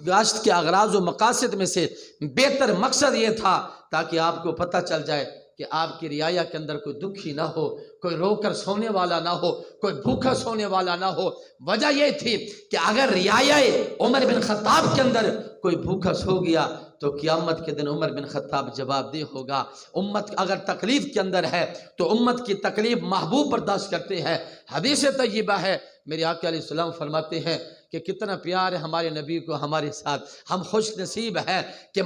گاشت کے اغراض و مقاصد میں سے بہتر مقصد یہ تھا تاکہ آپ کو پتہ چل جائے کہ آپ کی رعایا کے اندر کوئی دکھی نہ ہو، کوئی رو کر سونے والا نہ ہو، کوئی بھوکا سونے والا نہ ہو۔ وجہ یہ تھی کہ اگر رعایا عمر بن خطاب کے اندر کوئی بھوکا سو گیا تو قیامت کے دن عمر بن خطاب جواب دہ ہوگا۔ امت اگر تکلیف کے اندر ہے تو امت کی تکلیف محبوب برداشت کرتے ہیں۔ حدیث طیبہ ہے، میرے آقا علیہ السلام فرماتے ہیں کہ کتنا پیار ہے ہمارے نبی کو ہمارے ساتھ، ہم خوش نصیب ہیں کہ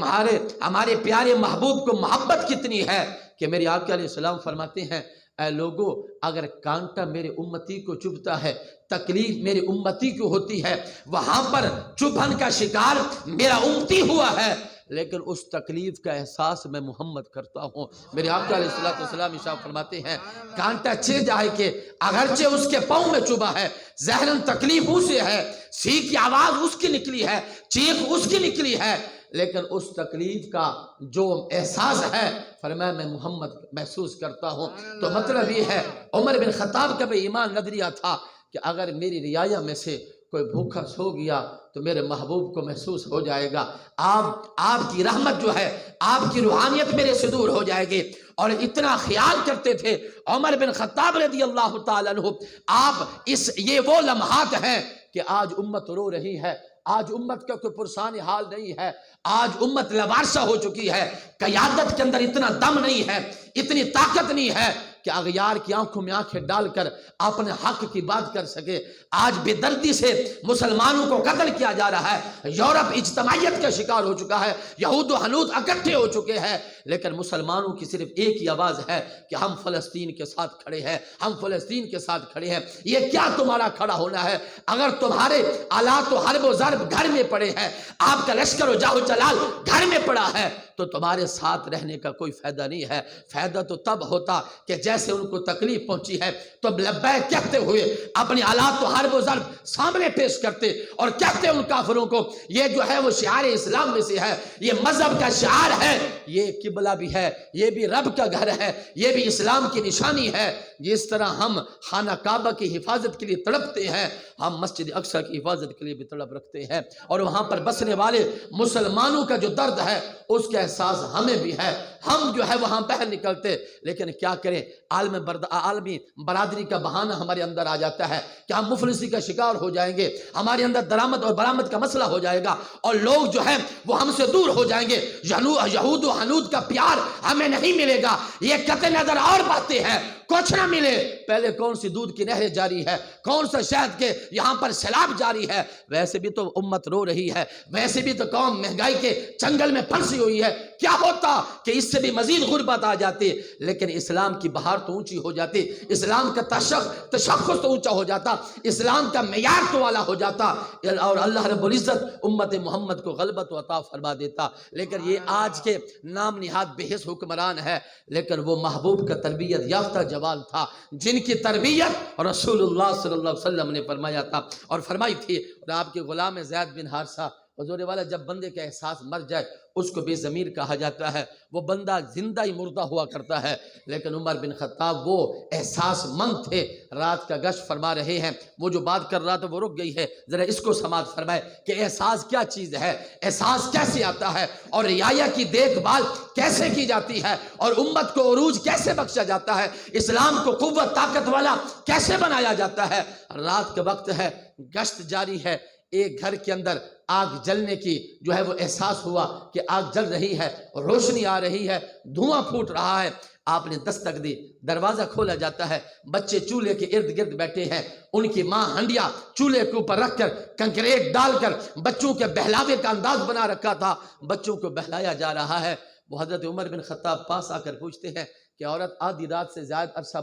ہمارے پیارے محبوب کو محبت کتنی ہے کہ میرے آقا علیہ السلام فرماتے ہیں اے لوگو، اگر کانٹا میرے امتی کو چبھتا ہے، تکلیف میرے امتی کو ہوتی ہے، وہاں پر چبھن کا شکار میرا امتی ہوا ہے، لیکن اس تکلیف کا احساس میں محمد کرتا ہوں۔ میرے آقا علیہ السلام ارشاد فرماتے ہیں کانٹا چھے جائے کہ اگرچہ اس کے پاؤں میں چبھا ہے، ظاہراً تکلیف اسے ہے، سی کی آواز اس کی نکلی ہے، چیخ اس کی نکلی ہے، لیکن اس تکلیف کا جو احساس ہے فرمایا میں محمد محسوس کرتا ہوں۔ تو مطلب یہ ہے عمر بن خطاب کا بھی ایمان نظریہ تھا کہ اگر میری رعایا میں سے کوئی بھوکا سو گیا تو میرے محبوب کو محسوس ہو جائے گا، آپ کی رحمت جو ہے، آپ کی روحانیت میرے سے دور ہو جائے گی۔ اور اتنا خیال کرتے تھے عمر بن خطاب رضی اللہ تعالیٰ عنہ۔ یہ وہ لمحات ہیں کہ آج امت رو رہی ہے، آج امت کا کوئی پرسان حال نہیں ہے، آج امت لوارثہ ہو چکی ہے، قیادت کے اندر اتنا دم نہیں ہے، اتنی طاقت نہیں ہے کہ اغیار کی آنکھوں میں آنکھیں ڈال کر اپنے حق کی بات کر سکے۔ آج بے دردی سے مسلمانوں کو قتل کیا جا رہا ہے، یورپ اجتماعیت کا شکار ہو چکا ہے، یہود و ہنود اکٹھے ہو چکے ہیں، لیکن مسلمانوں کی صرف ایک ہی آواز ہے کہ ہم فلسطین کے ساتھ کھڑے ہیں، ہم فلسطین کے ساتھ کھڑے ہیں۔ یہ کیا تمہارا کھڑا ہونا ہے؟ اگر تمہارے آلات و حرب و ضرب گھر میں پڑے ہیں، آپ کا لشکر و جاہ و جلال گھر میں پڑا ہے، تو تمہارے ساتھ رہنے کا کوئی فائدہ نہیں ہے۔ فائدہ تو تب ہوتا کہ جیسے ان کو تکلیف پہنچی ہے تو لبیک کہتے ہوئے اپنی آلات و حرب و ضرب سامنے پیش کرتے اور کہتے ان کافروں کو یہ جو ہے وہ شعار اسلام میں سے ہے، یہ مذہب کا شعار ہے، یہ قبلہ بھی ہے، یہ بھی رب کا گھر ہے، یہ بھی اسلام کی نشانی ہے۔ جس طرح ہم خانہ کعبہ کی حفاظت کے لیے تڑپتے ہیں، ہم مسجد اقصی کی حفاظت کے لیے بھی تڑپ رکھتے ہیں، اور وہاں پر بسنے والے مسلمانوں کا جو درد ہے اس کا احساس ہمیں بھی ہے۔ ہم جو ہے وہاں باہر نکلتے، لیکن کیا کریں، عالمی برادری کا بہانہ ہمارے اندر آ جاتا ہے کہ ہم مفلسی کا شکار ہو جائیں گے، ہمارے اندر درآمد اور برآمد کا مسئلہ ہو جائے گا، اور لوگ جو ہے وہ ہم سے دور ہو جائیں گے، یہود و حنود کا پیار ہمیں نہیں ملے گا۔ یہ قطع نظر اور باتیں ہیں، کچھ نہ ملے، پہلے کون سی دودھ کی نہریں جاری ہے، کون سا شہد کے یہاں پر سیلاب جاری ہے، ویسے بھی تو امت رو رہی ہے، ویسے بھی تو قوم مہنگائی کے چنگل میں پھنسی ہوئی ہے۔ کیا ہوتا کہ اس سے بھی مزید غربت آ جاتی، لیکن اسلام کی بہار تو اونچی ہو جاتی، اسلام کا تشخص تو اونچا ہو جاتا، اسلام کا معیار تو اعلیٰ ہو جاتا، اور اللہ رب العزت امت محمد کو غلبت و عطا فرما دیتا۔ لیکن یہ آج کے نام نہاد بحث حکمران ہے، لیکن وہ محبوب کا تربیت یافتہ جوان تھا جن کی تربیت رسول اللہ صلی اللہ علیہ وسلم نے فرمایا تھا اور فرمائی تھی۔ اور آپ کے غلام زید بن حارثہ، حضور والا جب بندے کا احساس مر جائے اس کو بے ضمیر کہا جاتا ہے، وہ بندہ زندہ ہی مردہ ہوا کرتا ہے، لیکن عمر بن خطاب وہ احساس مند تھے۔ رات کا گشت فرما رہے ہیں، وہ جو بات کر رہا تھا وہ رک گئی ہے، ذرا اس کو سماعت فرمائے کہ احساس کیا چیز ہے، احساس کیسے آتا ہے، اور رعایا کی دیکھ بھال کیسے کی جاتی ہے، اور امت کو عروج کیسے بخشا جاتا ہے، اسلام کو قوت طاقت والا کیسے بنایا جاتا ہے۔ رات کا وقت ہے، گشت جاری ہے، ایک گھر کے اندر آگ جلنے کی جو ہے وہ احساس ہوا کہ آگ جل رہی ہے، روشنی آ رہی ہے، دھواں پھوٹ رہا ہے۔ آپ نے دستک دی، دروازہ کھولا جاتا ہے، بچے چولہے کے ارد گرد بیٹھے ہیں، ان کی ماں ہنڈیا چولہے کے اوپر رکھ کر کنکریٹ ڈال کر بچوں کے بہلاوے کا انداز بنا رکھا تھا، بچوں کو بہلایا جا رہا ہے۔ وہ حضرت عمر بن خطاب پاس آ کر پوچھتے ہیں کہ عورت آدھی رات سے زیادہ عرصہ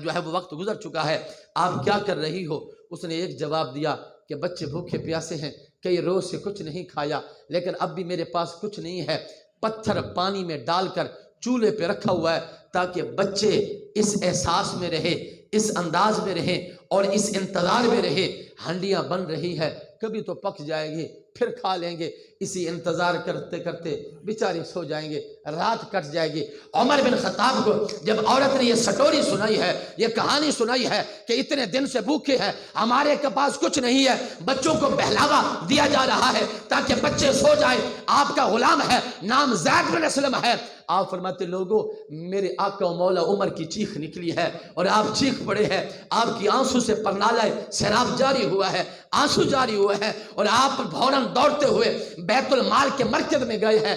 جو ہے وہ وقت گزر چکا ہے، آپ کیا کر رہی ہو؟ اس نے ایک جواب دیا کہ بچے بھوکے پیاسے ہیں، کئی روز سے کچھ نہیں کھایا، لیکن اب بھی میرے پاس کچھ نہیں ہے، پتھر پانی میں ڈال کر چولہے پہ رکھا ہوا ہے تاکہ بچے اس احساس میں رہے، اس انداز میں رہے اور اس انتظار میں رہے۔ ہنڈیاں بن رہی ہے، کبھی تو پک جائے گی، پھر کھا لیں گے۔ اسی انتظار کرتے کرتے بیچارے سو جائیں گے، رات کٹ جائے گی۔ عمر بن خطاب کو جب عورت نے یہ سٹوری سنائی ہے، یہ کہانی سنائی ہے کہ اتنے دن سے بھوکے ہیں، ہمارے کے پاس کچھ نہیں ہے، بچوں کو بہلاوا دیا جا رہا ہے تاکہ بچے سو جائیں، آپ کا غلام ہے، نام زید بن اسلم ہے۔ آپ فرماتے لوگوں، میرے آقا و مولا عمر کی چیخ نکلی ہے اور آپ چیخ پڑے ہیں، آپ کی آنسو سے پرنالہ سیراب جاری ہوا ہے، آنسو جاری ہوئے ہیں، اور آپ فوراً دوڑتے ہوئے بیت المال کے مرکز میں گئے ہیں،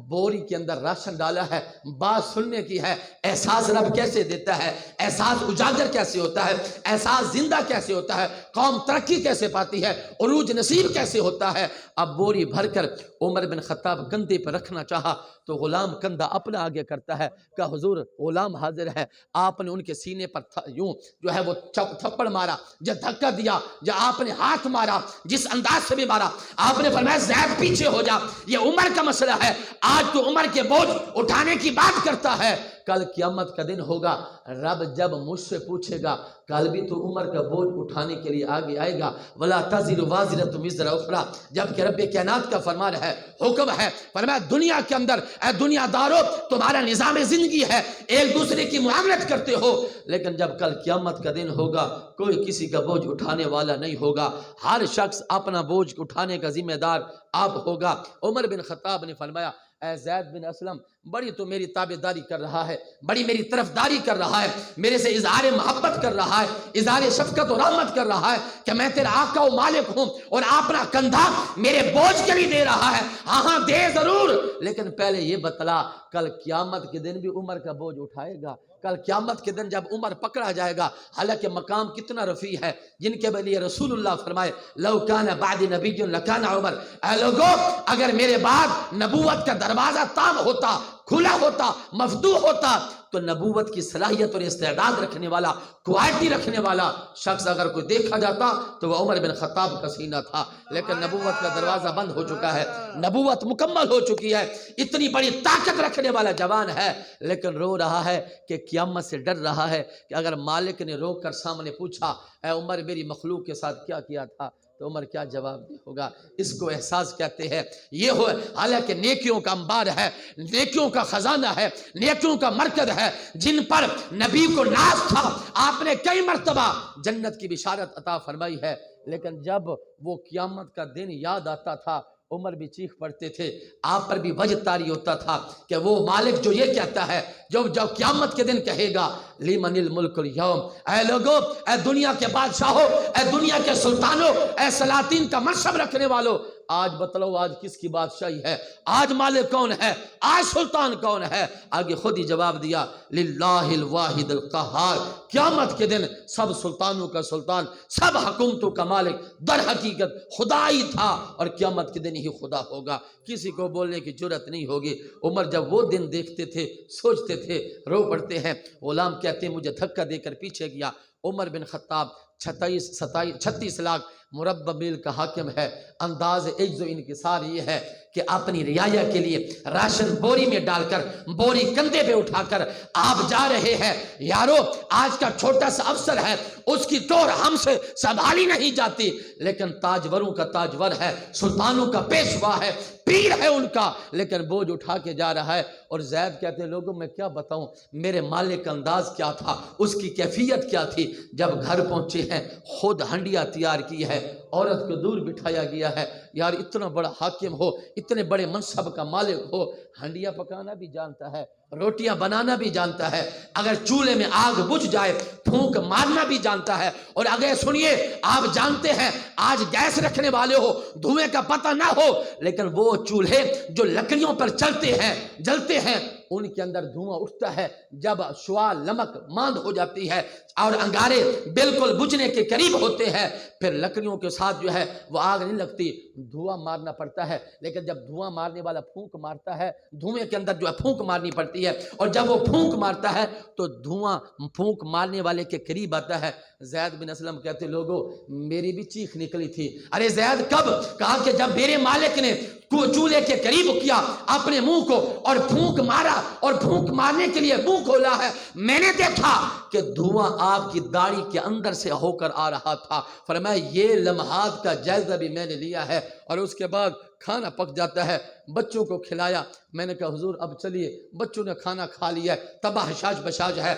بوری کے اندر راشن ڈالا ہے، بات سننے کی ہے، احساس رب کیسے دیتا ہے، احساس اجاگر کیسے ہوتا ہے، احساس زندہ کیسے ہوتا ہے، قوم ترقی کیسے پاتی ہے، عروج نصیب کیسے ہوتا ہے۔ اب بوری بھر کر عمر بن خطاب کندھے پر رکھنا چاہا تو غلام کندھا اپنا آگے کرتا ہے کہ حضور غلام حاضر ہے۔ آپ نے ان کے سینے پر یوں جو ہے وہ تھپڑ مارا، جب دھکا دیا، جب آپ نے ہاتھ مارا، جس انداز سے بھی مارا، آپ نے فرمایا زید پیچھے ہو جا، یہ عمر کا مسئلہ ہے، آج تو عمر کے بوجھ اٹھانے کی بات کرتا ہے، کل قیامت کا دن ہوگا، رب جب مجھ سے پوچھے گا کل بھی تو عمر کا بوجھ اٹھانے کے لیے آگے آئے گا، ولا تزر وازرۃ وزر اخری، جبکہ رب کائنات کا فرمان ہے، حکم ہے، فرمایا دنیا کے اندر اے دنیا دارو تمہارا نظام زندگی ہے، ایک دوسرے کی معاملت کرتے ہو، لیکن جب کل قیامت کا دن ہوگا کوئی کسی کا بوجھ اٹھانے والا نہیں ہوگا، ہر شخص اپنا بوجھ اٹھانے کا ذمہ دار آپ ہوگا۔ عمر بن خطاب نے فرمایا اے زید بن اسلم، بڑی تو میری تابعداری کر رہا ہے، بڑی میری طرفداری کر رہا ہے، میرے سے اظہار محبت کر رہا ہے، اظہار شفقت و رحمت کر رہا ہے کہ میں تیرا آقا و مالک ہوں، اور اپنا کندھا میرے بوجھ کے لیے دے رہا ہے، ہاں ہاں دے ضرور، لیکن پہلے یہ بتلا کل قیامت کے دن بھی عمر کا بوجھ اٹھائے گا؟ کل قیامت کے دن جب عمر پکڑا جائے گا، حالانکہ مقام کتنا رفیع ہے، جن کے لیے رسول اللہ فرمائے لو کان بعد نبی لکان عمر، اے لوگو اگر میرے بعد نبوت کا دروازہ تام ہوتا، کھلا ہوتا، مفتوح ہوتا، تو نبوت کی صلاحیت اور استعداد رکھنے والا، کوالٹی رکھنے والا شخص اگر کوئی دیکھا جاتا تو وہ عمر بن خطاب کا سینہ تھا، لیکن نبوت کا دروازہ بند ہو چکا ہے، نبوت مکمل ہو چکی ہے، اتنی بڑی طاقت رکھنے والا جوان ہے، لیکن رو رہا ہے کہ قیامت سے ڈر رہا ہے کہ اگر مالک نے روک کر سامنے پوچھا اے عمر میری مخلوق کے ساتھ کیا کیا تھا تو عمر کیا جواب دے ہوگا۔ اس کو احساس کہتے ہیں، یہ ہو حالانکہ نیکیوں کا انبار ہے، نیکیوں کا خزانہ ہے، نیکیوں کا مرکز ہے، جن پر نبی کو ناز تھا، آپ نے کئی مرتبہ جنت کی بشارت عطا فرمائی ہے، لیکن جب وہ قیامت کا دن یاد آتا تھا عمر بھی چیخ پڑتے تھے، آپ پر بھی وجد طاری ہوتا تھا کہ وہ مالک جو یہ کہتا ہے، جو قیامت کے دن کہے گا لمن الملک اليوم، اے لوگو، اے دنیا کے بادشاہوں، اے دنیا کے سلطانوں، اے سلاطین کا منصب رکھنے والوں، آج بتلاؤ آج کس کی بادشاہی ہے، آج مالک کون ہے، آج سلطان کون ہے؟ آگے خود ہی جواب دیا للہ الواحد القہار، قیامت کے دن سب سلطانوں کا سلطان، سب حکومتوں کا مالک در حقیقت خدا ہی تھا، اور قیامت کے دن ہی خدا ہوگا، کسی کو بولنے کی جرت نہیں ہوگی۔ عمر جب وہ دن دیکھتے تھے، سوچتے تھے، رو پڑتے ہیں، غلام کہتے ہیں مجھے دھکا دے کر پیچھے گیا۔ عمر بن خطاب 36 لاکھ مربع میل کا حاکم ہے، انداز عجز و انکسار یہ ہے کہ اپنی رعایا کے لیے راشن بوری میں ڈال کر، بوری کندھے پہ اٹھا کر آپ جا رہے ہیں، یارو آج کا چھوٹا سا افسر ہے، اس کی ٹور ہم سے سنبھالی نہیں جاتی، لیکن تاجوروں کا تاجور ہے، سلطانوں کا پیشوا ہے، پیر ہے ان کا، لیکن بوجھ اٹھا کے جا رہا ہے۔ اور زید کہتے ہیں لوگوں میں کیا بتاؤں میرے مالک کا انداز کیا تھا، اس کی کیفیت کیا تھی۔ جب گھر پہنچے ہیں خود ہنڈیا تیار کی ہے، عورت کو دور بٹھایا گیا ہے، یار اتنا بڑا حاکم ہو، اتنے بڑے منصب کا مالک ہو، ہنڈیا پکانا بھی جانتا ہے، روٹیاں بنانا بھی جانتا ہے، اگر چولہے میں آگ بجھ جائے پھونک مارنا بھی جانتا ہے، اور اگر سنیے آپ جانتے ہیں آج گیس رکھنے والے ہو دھوئیں کا پتہ نہ ہو، لیکن وہ چولہے جو لکڑیوں پر چلتے ہیں جلتے ہیں ان کے اندر دھواں اٹھتا ہے، جب شعاع نمک ماند ہو جاتی ہے اور انگارے بالکل بجھنے کے قریب ہوتے ہیں، پھر لکڑیوں کے ساتھ جو ہے وہ آگ نہیں لگتی، دھواں مارنا پڑتا ہے، لیکن جب دھواں مارنے والا پھونک مارتا ہے دھوئیں کے اندر جو ہے پھونک مارنی پڑتی ہے، اور جب وہ پھونک مارتا ہے تو دھواں پھونک مارنے والے کے قریب آتا ہے۔ زید بن اسلم کہتے لوگوں میری بھی چیخ نکلی تھی، ارے زید کب؟ کہا کہ جب میرے مالک نے چولہے کے قریب کیا اپنے منہ کو اور پھونک مارا اور پھونک مارنے کے لیے منہ کھولا ہے، میں نے دیکھا کہ دھواں آپ کی داڑھی کے اندر سے ہو کر آ رہا تھا۔ فرمایا یہ لمحات کا جائزہ بھی میں نے لیا ہے۔ اور اس کے بعد کھانا پک جاتا ہے، بچوں کو کھلایا۔ میں نے کہا حضور اب چلیے، بچوں نے کھانا کھا لیا ہے، تباہ شاش بشاش ہے،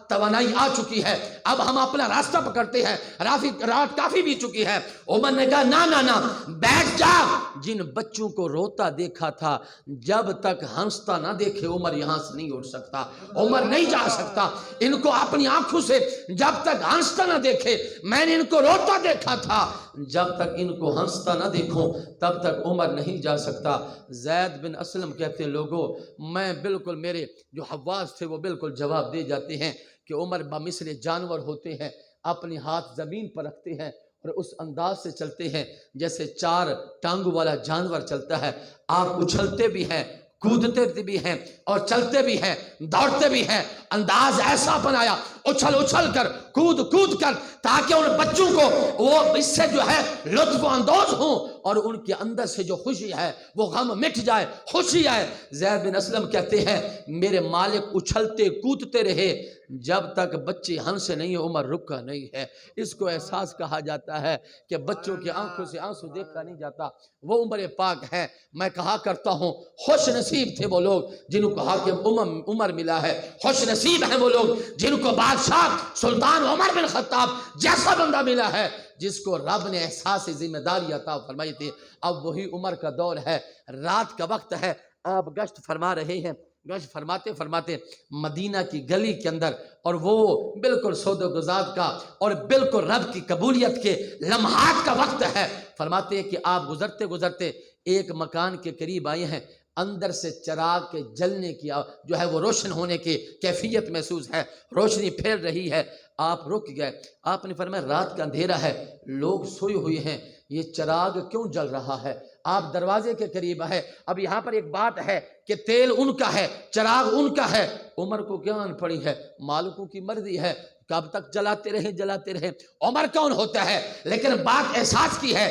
توانائی آ چکی ہے، اب ہم اپنا راستہ پکڑتے ہیں، رات کافی بھی چکی ہے۔ عمر نے کہا نا بیٹھ جا۔ جن بچوں کو روتا دیکھا تھا، جب تک ہنستا نہ دیکھے عمر یہاں سے نہیں اٹھ سکتا، عمر نہیں جا سکتا۔ ان کو اپنی آنکھوں سے جب تک ہنستا نہ دیکھے، میں نے ان کو روتا دیکھا تھا، جب تک ان کو ہنستا نہ دیکھوں تب تک عمر نہیں جا سکتا۔ زید بن اسلم کہتے ہیں لوگوں، میں بالکل، میرے جو حواس تھے وہ بالکل جواب دے جاتے ہیں کہ عمر بمثل جانور ہوتے ہیں، اپنے ہاتھ زمین پر رکھتے ہیں اور اس انداز سے چلتے ہیں جیسے 4 ٹانگوں والا جانور چلتا ہے۔ آپ اچھلتے بھی ہیں، کودتے بھی ہیں اور چلتے بھی ہیں، دوڑتے بھی ہیں۔ انداز ایسا بنایا، اچھل کر، کود کر، تاکہ ان بچوں کو وہ اس سے جو ہے لطف اندوز ہوں اور ان کے اندر سے جو خوشی ہے وہ غم مٹ جائے، خوشی آئے۔ زید بن اسلم کہتے ہیں میرے مالک اچھلتے کودتے رہے جب تک بچے ہنسے نہیں، عمر رکا نہیں ہے۔ اس کو احساس کہا جاتا ہے کہ بچوں کی آنکھوں سے آنسو دیکھا نہیں جاتا، وہ عمر پاک ہے۔ میں کہا کرتا ہوں خوش نصیب تھے وہ لوگ جن کو حاکم عمر ملا ہے، خوش نصیب ہیں وہ لوگ جن کو بادشاہ سلطان عمر بن خطاب جیسا بندہ ملا ہے، جس کو رب نے احساس ذمہ داری عطا فرمائی تھی۔ اب وہی عمر کا دور ہے، رات کا وقت ہے، آپ گشت فرما رہے ہیں، گشت فرماتے مدینہ کی گلی کے اندر، اور وہ بالکل سود و گزار کا اور بالکل رب کی قبولیت کے لمحات کا وقت ہے۔ فرماتے ہیں کہ آپ گزرتے ایک مکان کے قریب آئے ہیں، اندر سے چراغ کے جلنے کی جو ہے وہ روشن ہونے کی کیفیت محسوس ہے، روشنی پھیل رہی ہے۔ آپ رک گئے، آپ نے فرمایا رات کا اندھیرا ہے، لوگ سوئے ہوئے ہیں، یہ چراغ کیوں جل رہا ہے؟ آپ دروازے کے قریب ہے۔ اب یہاں پر ایک بات ہے کہ تیل ان کا ہے، چراغ ان کا ہے، عمر کو کیا ان پڑی ہے؟ مالکوں کی مرضی ہے، کب تک جلاتے رہے۔ عمر کون ہوتا ہے؟ لیکن بات احساس کی ہے،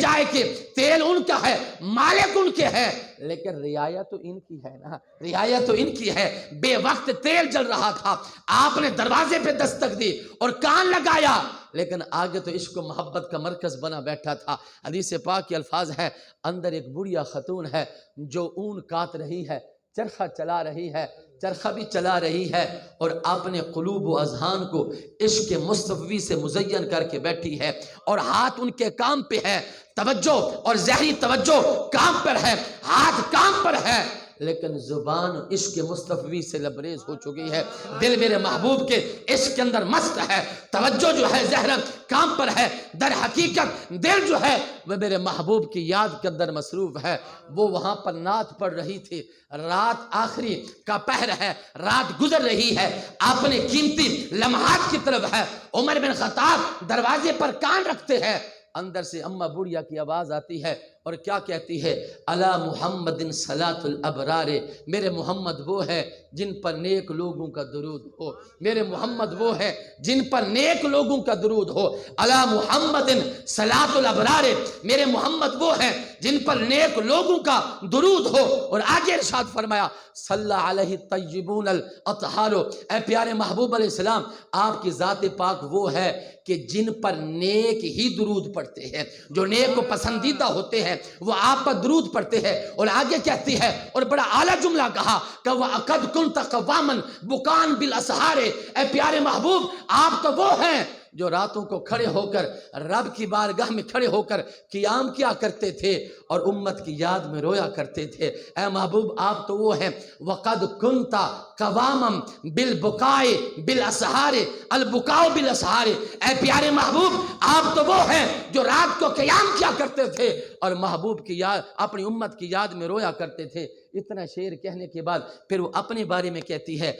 جائے کہ تیل ان کا ہے، مالک ان کے ہے، لیکن رعایت تو ان کی ہے نا، رعایت تو ان کی ہے۔ بے وقت تیل جل رہا تھا، آپ نے دروازے پہ دستک دی اور کان لگایا، لیکن آگے تو عشق و محبت کا مرکز بنا بیٹھا تھا۔ حدیث پاک کے الفاظ ہے، اندر ایک بڑھیا خاتون ہے جو اون کاٹ رہی ہے، چرخہ چلا رہی ہے، چرخہ بھی چلا رہی ہے، اور اپنے قلوب و اذہان کو عشق مصطفی سے مزین کر کے بیٹھی ہے، اور ہاتھ ان کے کام پہ ہے، توجہ اور ذہنی توجہ کام پر ہے، ہاتھ کام پر ہے، لیکن زبان عشق مصطفی سے لبریز ہو چکی ہے۔ دل میرے محبوب کے عشق کے اندر مست ہے، توجہ جو ہے ذہن کام پر ہے، در حقیقت دل جو ہے وہ میرے محبوب کی یاد کے اندر مصروف ہے۔ وہ وہاں پر نعت پڑھ رہی تھی، رات آخری کا پہر ہے، رات گزر رہی ہے، اپنے قیمتی لمحات کی طرف ہے۔ عمر بن خطاب دروازے پر کان رکھتے ہیں، اندر سے اماں بڑھیا کی آواز آتی ہے اور کیا کہتی ہے؟ علی محمد صلاۃ الابرار، میرے محمد وہ ہے جن پر نیک لوگوں کا درود ہو، میرے محمد وہ ہے جن پر نیک لوگوں کا درود ہو۔ علی محمد صلاۃ الابرار، میرے محمد وہ ہے جن پر نیک لوگوں کا درود ہو۔ اور آگے ارشاد فرمایا صلی علیہ الطیبون الاطہار، اے پیارے محبوب علیہ السلام، آپ کی ذات پاک وہ ہے کہ جن پر نیک ہی درود پڑھتے ہیں، جو نیک و پسندیدہ ہوتے ہیں وہ آپ پر درود پڑھتے ہیں۔ اور آگے کہتی ہے، اور بڑا اعلیٰ جملہ کہا کہ وَأَقَدْ كُنْتَ قَوَّامًا بُكَانْ بِالْأَسْحَارِ، اے پیارے محبوب آپ تو وہ ہیں جو راتوں کو کھڑے ہو کر رب کی بارگاہ میں کھڑے ہو کر قیام کیا کرتے تھے اور امت کی یاد میں رویا کرتے تھے۔ اے محبوب آپ تو وہ ہیں وَقَدْ كُنْتَ قَوَّامًا بِالْبُكَاءِ بِالْأَسْحَارِ، البکاء بالاسحار، اے پیارے محبوب آپ تو وہ ہیں جو رات کو قیام کیا کرتے تھے اور محبوب کی یاد، اپنی امت کی یاد میں رویا کرتے تھے۔ اتنا شعر کہنے کے بعد پھر وہ اپنے بارے میں کہتی ہے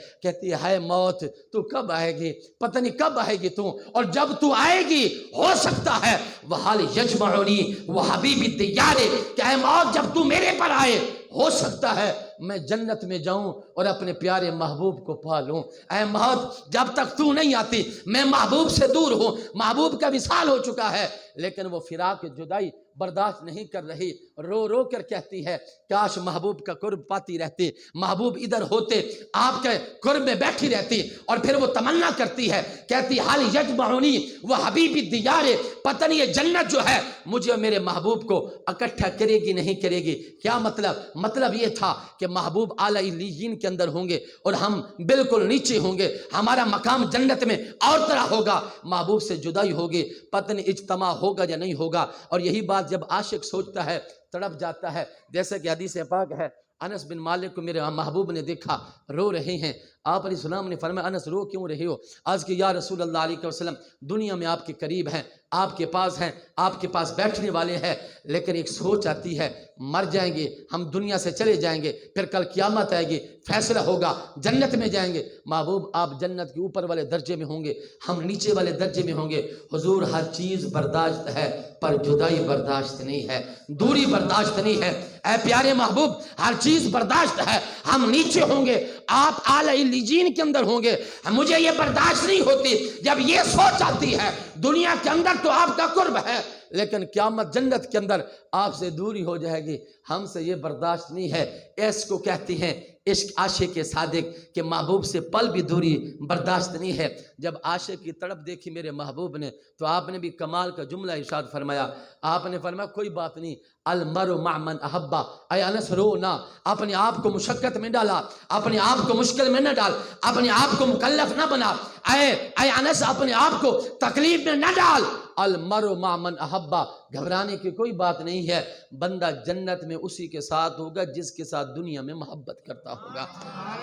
ہائے موت تو کب آئے گی، پتہ نہیں کب آئے گی تو، اور جب تو آئے گی ہو سکتا ہے وَحَالِ یجمعنی وحبیب الدیار، کہ اے موت جب تو میرے پر آئے ہو سکتا ہے میں جنت میں جاؤں اور اپنے پیارے محبوب کو پا لوں۔ اے موت جب تک تو نہیں آتی میں محبوب سے دور ہوں، محبوب کا وصال ہو چکا ہے، لیکن وہ فراق جدائی برداشت نہیں کر رہی، رو رو کر کہتی ہے کاش محبوب کا قرب پاتی رہتی، محبوب ادھر ہوتے، آپ کے قرب میں بیٹھی رہتی۔ اور پھر وہ تمنا کرتی ہے، کہتی حال یجمعنی وہ حبیبی دیار، پتہ نہیں یہ جنت جو ہے مجھے اور میرے محبوب کو اکٹھا کرے گی نہیں کرے گی۔ کیا مطلب یہ تھا کہ محبوب اعلی علیین کے اندر ہوں گے اور ہم بالکل نیچے ہوں گے، ہمارا مقام جنت میں اور طرح ہوگا، محبوب سے جدائی ہوگی، پتہ نہیں اجتماع ہوگا یا نہیں ہوگا۔ اور یہی بات جب عاشق سوچتا ہے تڑپ جاتا ہے، جیسے کہ حدیث پاک ہے، انس بن مالک کو میرے محبوب نے دیکھا رو رہے ہیں، آپ علیہ السلام نے فرمایا انس رو کیوں رہے ہو؟ عرض کہ یا رسول اللہ علیہ وسلم دنیا میں آپ کے قریب ہیں، آپ کے پاس ہیں، آپ کے پاس بیٹھنے والے ہیں، لیکن ایک سوچ آتی ہے مر جائیں گے ہم، دنیا سے چلے جائیں گے، پھر کل قیامت آئے گی، فیصلہ ہوگا، جنت میں جائیں گے، محبوب آپ جنت کے اوپر والے درجے میں ہوں گے، ہم نیچے والے درجے میں ہوں گے۔ حضور ہر چیز برداشت ہے پر جدائی برداشت نہیں ہے، دوری برداشت نہیں ہے۔ اے پیارے محبوب ہر چیز برداشت ہے، ہم نیچے ہوں گے، آپ اعلی علیین کے اندر ہوں گے، مجھے یہ برداشت نہیں ہوتی جب یہ سوچ آتی ہے دنیا کے اندر تو آپ کا قرب ہے، لیکن قیامت جنت کے اندر آپ سے دوری ہو جائے گی، ہم سے یہ برداشت نہیں ہے۔ اس کو کہتی ہیں عشق عاشق صادق کہ محبوب سے پل بھی دوری برداشت نہیں ہے۔ جب عاشق کی تڑپ دیکھی میرے محبوب نے تو آپ نے بھی کمال کا جملہ ارشاد فرمایا، آپ نے فرمایا کوئی بات نہیں، المرء مع من احبا، اے انس رو نہ، اپنے آپ کو مشقت میں ڈالا، اپنے آپ کو مشکل میں نہ ڈال، اپنے آپ کو مکلف نہ بنا، اے انس اپنے آپ کو تکلیف میں نہ ڈال۔ المرء مع من احبا، گھبرانے کی کوئی بات نہیں ہے، بندہ جنت میں اسی کے ساتھ ہوگا جس کے ساتھ دنیا میں محبت کرتا ہوگا۔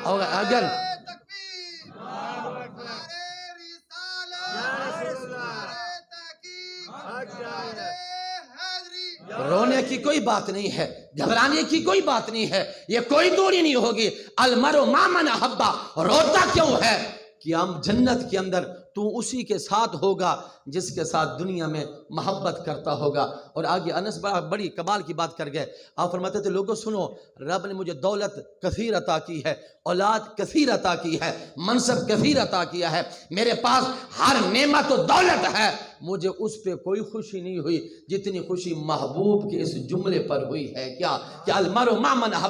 اور اگر رونے کی کوئی بات نہیں ہے، گھبرانے کی کوئی بات نہیں ہے، یہ کوئی دوری نہیں ہوگی۔ المرء مع من احبا، روتا کیوں ہے کہ ہم جنت کے اندر تو اسی کے ساتھ ہوگا جس کے ساتھ دنیا میں محبت کرتا ہوگا۔ اور آگے انس بڑی کمال کی بات کر گئے، آپ فرماتے تھے لوگوں سنو، رب نے مجھے دولت کثیر عطا کی ہے، اولاد کثیر عطا کی ہے، منصب کثیر عطا کیا ہے، میرے پاس ہر نعمت و دولت ہے، مجھے اس پہ کوئی خوشی نہیں ہوئی جتنی خوشی محبوب کے اس جملے پر ہوئی ہے۔ کیا کہ المرء مع من احب